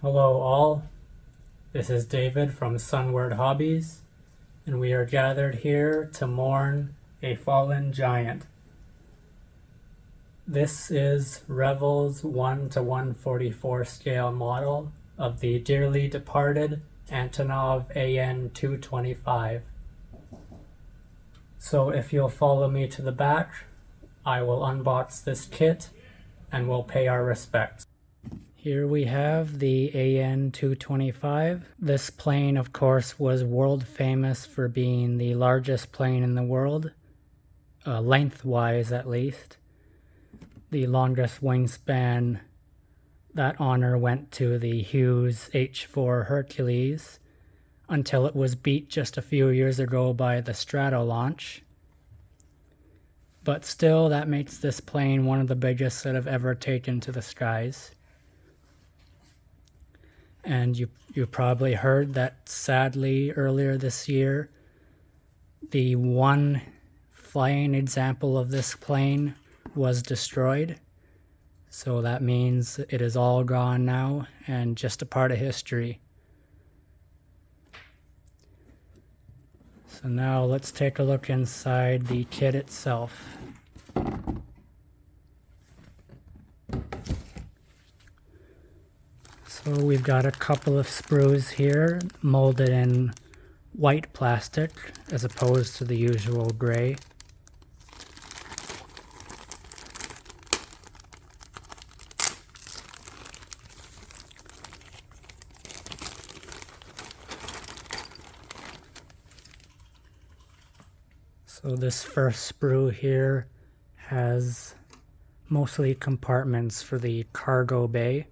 Hello all, this is David from Sunward Hobbies, and we are gathered here to mourn a fallen giant. This is Revell's 1:144 scale model of the dearly departed Antonov An-225. So if you'll follow me to the back, I will unbox this kit and we'll pay our respects. Here we have the An-225. This plane, of course, was world famous for being the largest plane in the world, lengthwise at least. The longest wingspan, that honor went to the Hughes H-4 Hercules, until it was beat just a few years ago by the Strato launch. But still, that makes this plane one of the biggest that have ever taken to the skies. And you probably heard that sadly earlier this year, the one flying example of this plane was destroyed. So that means it is all gone now and just a part of history. So now let's take a look inside the kit itself. So we've got a couple of sprues here molded in white plastic as opposed to the usual gray. So this first sprue here has mostly compartments for the cargo bay,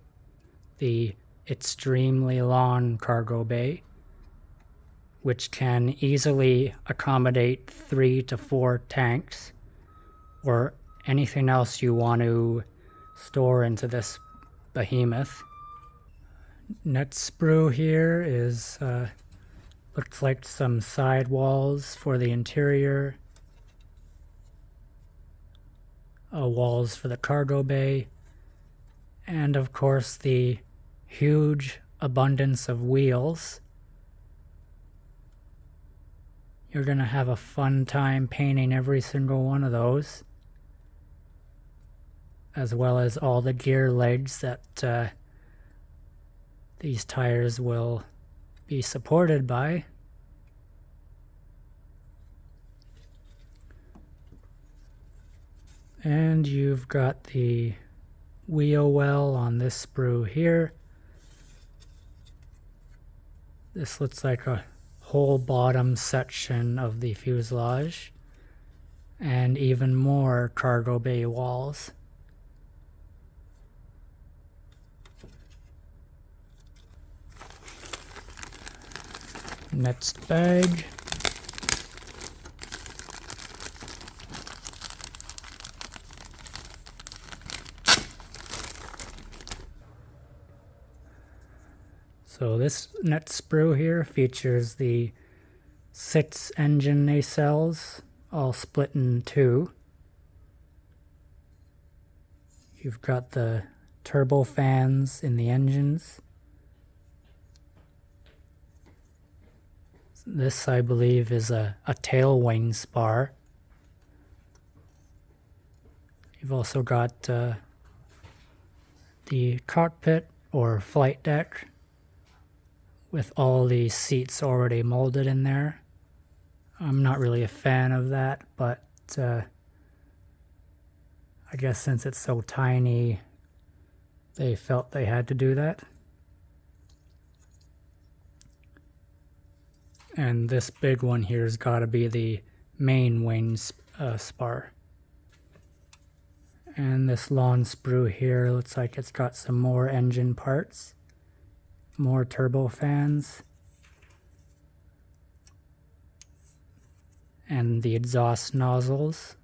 the extremely long cargo bay, which can easily accommodate 3 to 4 tanks or anything else you want to store into this behemoth. Next sprue here is looks like some sidewalls for the interior, walls for the cargo bay, and of course the huge abundance of wheels. You're gonna have a fun time painting every single one of those, as well as all the gear legs that these tires will be supported by. And you've got the wheel well on this sprue here. This looks like a whole bottom section of the fuselage, and even more cargo bay walls. Next bag. So this next sprue here features the 6 engine nacelles, all split in 2. You've got the turbo fans in the engines. This, I believe, is a tail wing spar. You've also got the cockpit or flight deck with all the seats already molded in there. I'm not really a fan of that, but I guess since it's so tiny, they felt they had to do that. And this big one here has got to be the main wing spar. And this long sprue here looks like it's got some more engine parts, more turbo fans, and the exhaust nozzles.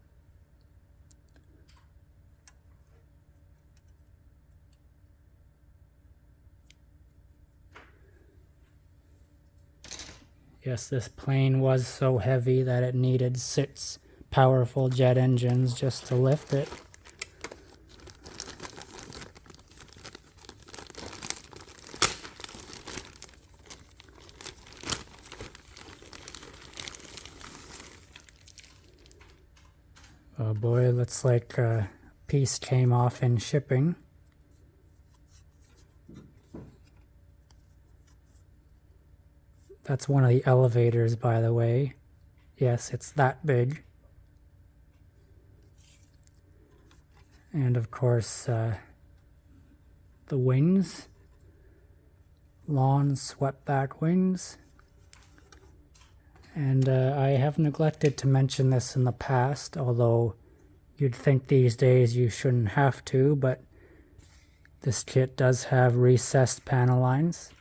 Yes, this plane was so heavy that it needed 6 powerful jet engines just to lift it. Oh boy, looks like a piece came off in shipping. That's one of the elevators, by the way. Yes, it's that big. And of course, the wings. Lawn swept back wings. And I have neglected to mention this in the past, although you'd think these days you shouldn't have to, but this kit does have recessed panel lines.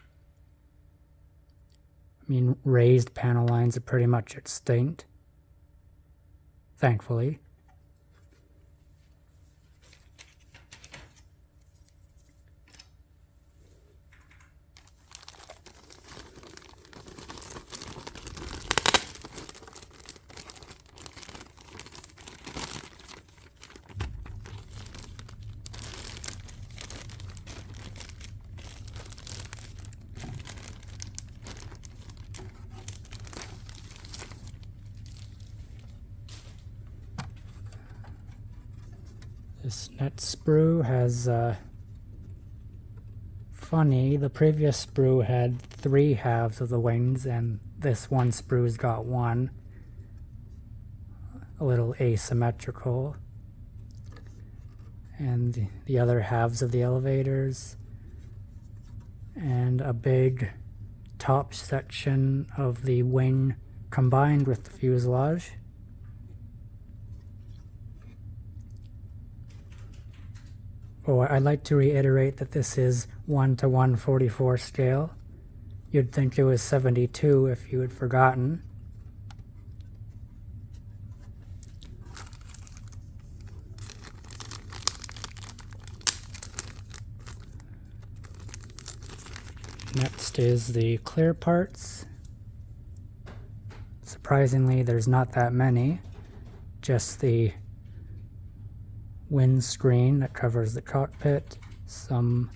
I mean, raised panel lines are pretty much extinct, thankfully. This net sprue has, funny, the previous sprue had 3 halves of the wings, and this one sprue's got 1. A little asymmetrical. And the other halves of the elevators. And a big top section of the wing combined with the fuselage. Oh, I'd like to reiterate that this is 1:144 scale. You'd think it was 72 if you had forgotten. Next is the clear parts. Surprisingly, there's not that many, just the windscreen that covers the cockpit, some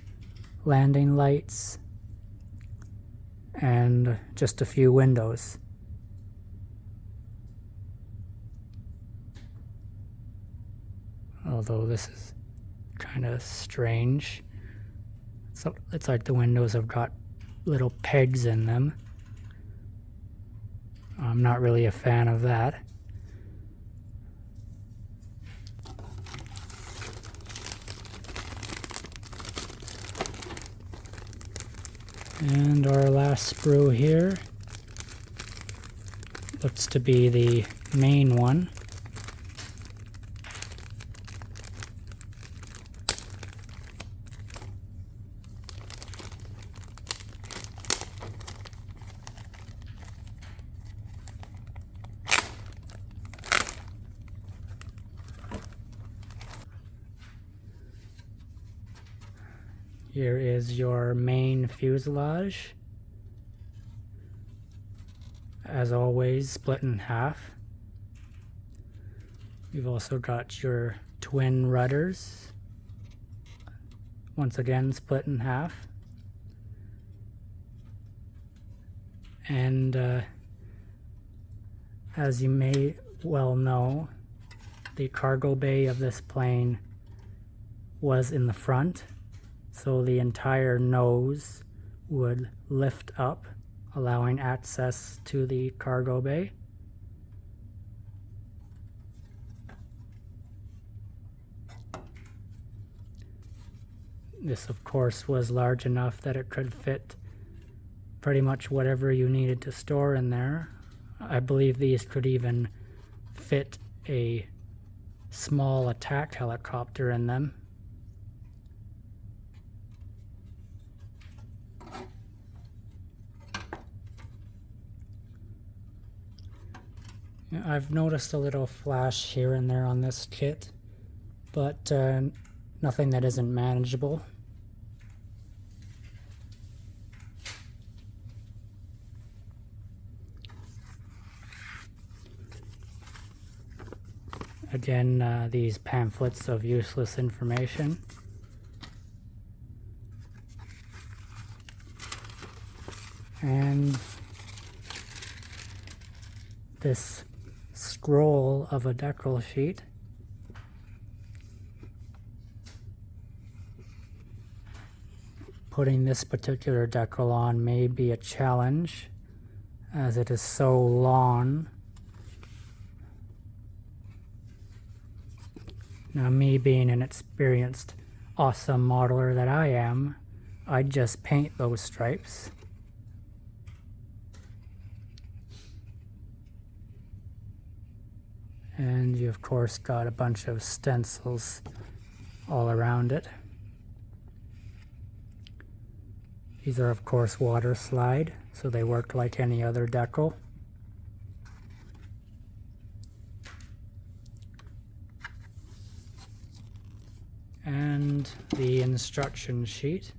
landing lights, and just a few windows. Although this is kind of strange. So it's like the windows have got little pegs in them. I'm not really a fan of that. And our last sprue here looks to be the main one. Here is your main fuselage. As always, split in half. You've also got your twin rudders. Once again, split in half. And as you may well know, the cargo bay of this plane was in the front. So the entire nose would lift up, allowing access to the cargo bay. This, of course, was large enough that it could fit pretty much whatever you needed to store in there. I believe these could even fit a small attack helicopter in them. I've noticed a little flash here and there on this kit, but nothing that isn't manageable. Again, these pamphlets of useless information. And this scroll of a decal sheet. putting this particular decal on may be a challenge as it is so long. Now, me being an experienced, awesome modeler that I am, I'd just paint those stripes. And you of course got a bunch of stencils all around it. These are of course water slide, so they work like any other decal. And the instruction sheet.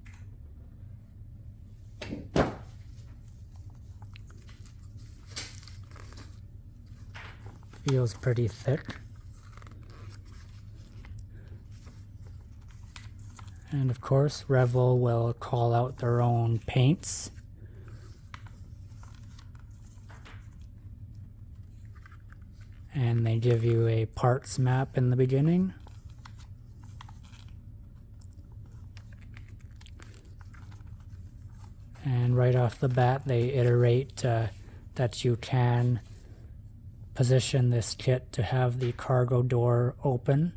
Feels pretty thick. And of course, Revell will call out their own paints. And they give you a parts map in the beginning. And right off the bat, they iterate that you can position this kit to have the cargo door open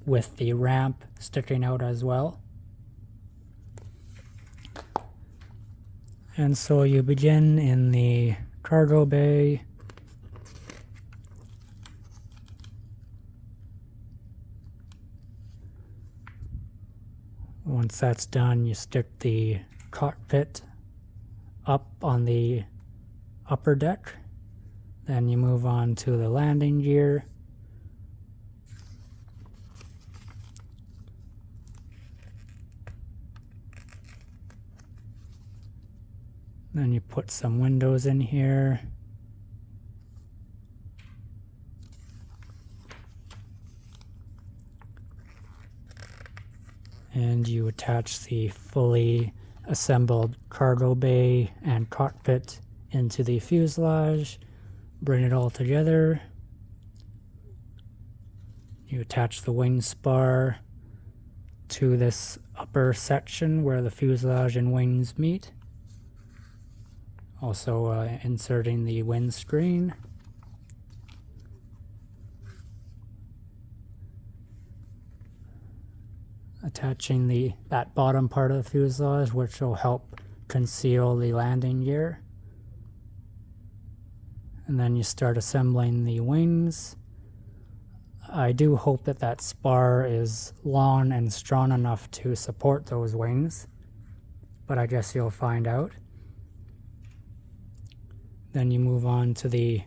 with the ramp sticking out as well. And so you begin in the cargo bay. Once that's done, you stick the cockpit up on the upper deck. Then you move on to the landing gear. Then you put some windows in here. And you attach the fully assembled cargo bay and cockpit into the fuselage. Bring it all together. You attach the wing spar to this upper section where the fuselage and wings meet. Also inserting the windscreen. Attaching that bottom part of the fuselage, which will help conceal the landing gear. And then you start assembling the wings. I do hope that that spar is long and strong enough to support those wings, but I guess you'll find out. Then you move on to the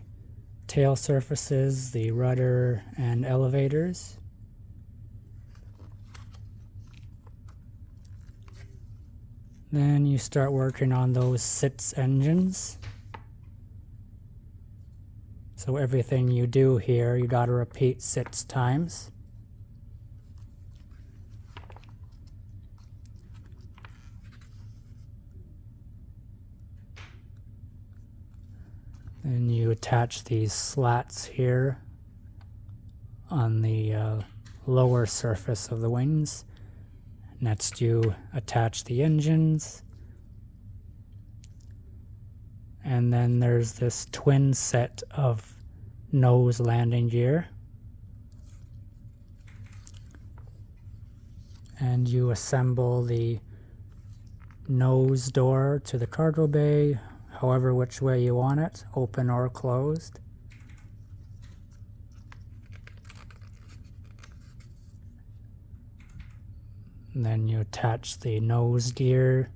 tail surfaces, the rudder and elevators. Then you start working on those 6 engines. So everything you do here, you got to repeat 6 times. Then you attach these slats here on the lower surface of the wings. Next you attach the engines. And then there's this twin set of nose landing gear. And you assemble the nose door to the cargo bay, however which way you want it, open or closed. And then you attach the nose gear.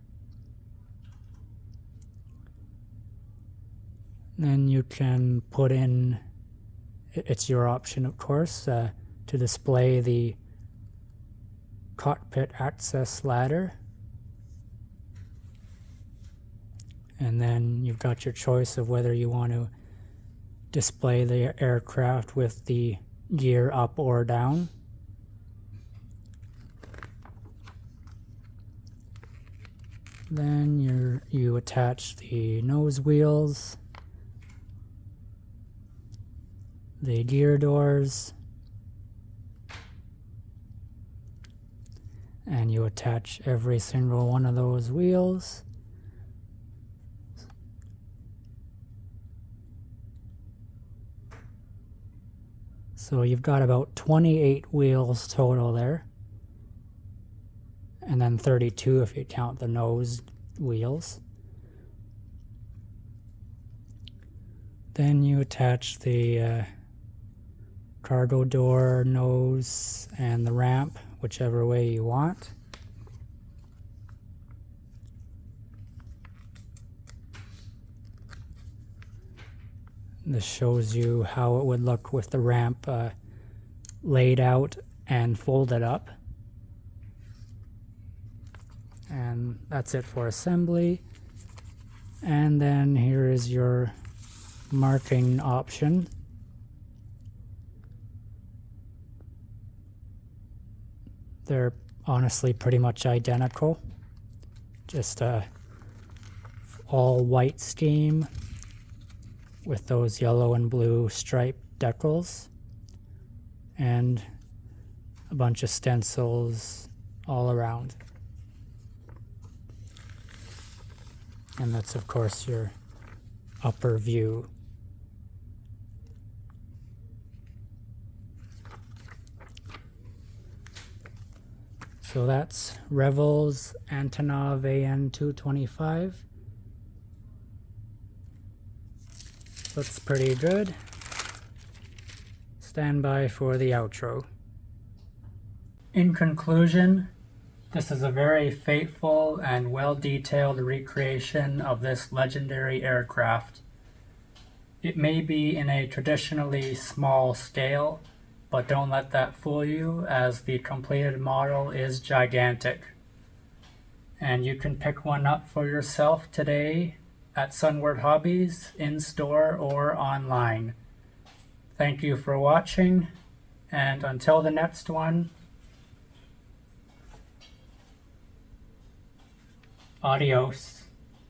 Then you can put in, it's your option of course, to display the cockpit access ladder. And then you've got your choice of whether you want to display the aircraft with the gear up or down. Then you attach the nose wheels, the gear doors, and you attach every single one of those wheels. So you've got about 28 wheels total there, and then 32 if you count the nose wheels. Then you attach the cargo door, nose, and the ramp, whichever way you want. This shows you how it would look with the ramp laid out and folded up. And that's it for assembly. And then here is your marking option. They're honestly pretty much identical. Just all white scheme with those yellow and blue striped decals, and a bunch of stencils all around. And that's of course your upper view. So that's Revell's Antonov An-225. Looks pretty good. Stand by for the outro. In conclusion, this is a very faithful and well-detailed recreation of this legendary aircraft. It may be in a traditionally small scale, but don't let that fool you, as the completed model is gigantic. And you can pick one up for yourself today at Sunward Hobbies, in-store or online. Thank you for watching, and until the next one, adios.